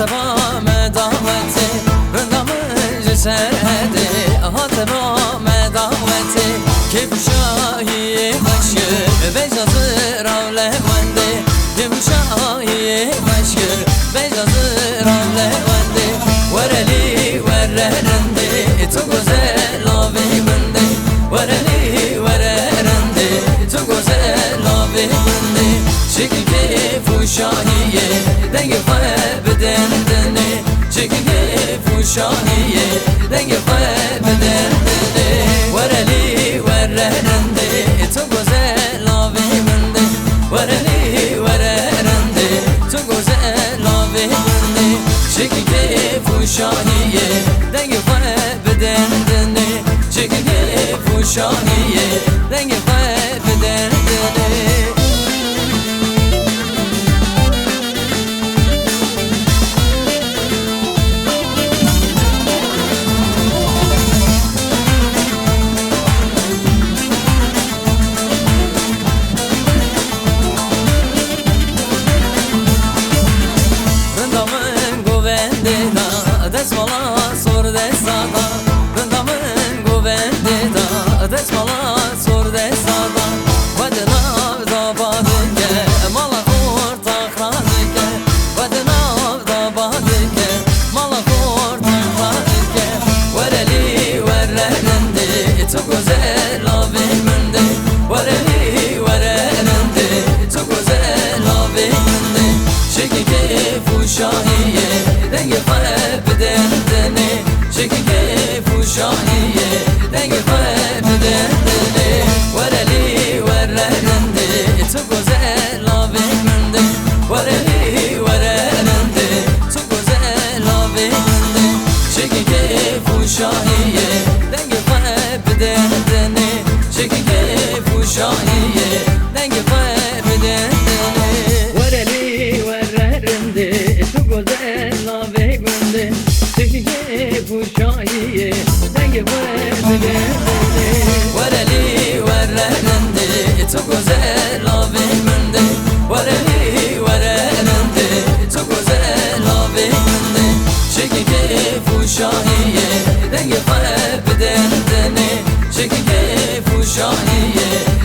با مداوته رندام جسده با مداوته که بشاهی مشکر بیجاز راوله ونده که بشاهی مشکر بیجاز راوله ونده ورلی ورنده تو گذر لاوی منده ورلی ورنده تو گذر لاوی منده شکل که فوشاهیه دنگ خواه بدندنه شکل که فوشاهیه دنگ خواه بدندنه ورلی ورنده تو گذر لاوی منده ورلی ورنده تو گذر لاوی منده شکل که فوشاهیه دنگ خواه بدندنه شکل که فوشاهیه دنگ خواه بدندنه دست بالا سر دست دادا بندامن گوونده دا دست بالا سر دست دادا و دناو دا بادگه مالا خور تاخرادگه و دناو دا بادگه مالا خور تاخرادگه ورلی ورنده تو گذر لاوی منده ورلی ورنده تو گذر لاوی منده شکی که فوشاهیه دنگ خواه بدندنه شکی که فوشاهیه دنگ خواه بدندنه ورلی ورنده تو گذر لاوی منده ورلی ورنده تو گذر لاوی منده شکی که فوشاهیه دنگ خواه بدندنه شکی که فوشاهیه دنگ خواه بدندنه ورلی ورنده تو گذر لاوی منده شکی که فوشاهیه دنگ خواه بدندنه ورلی ورنده تو گذر لاوی منده ورلی ورنده تو گذر لاوی منده شکی که فوشاهیه دنگ خواه بدندنه شکی که فوشاهیه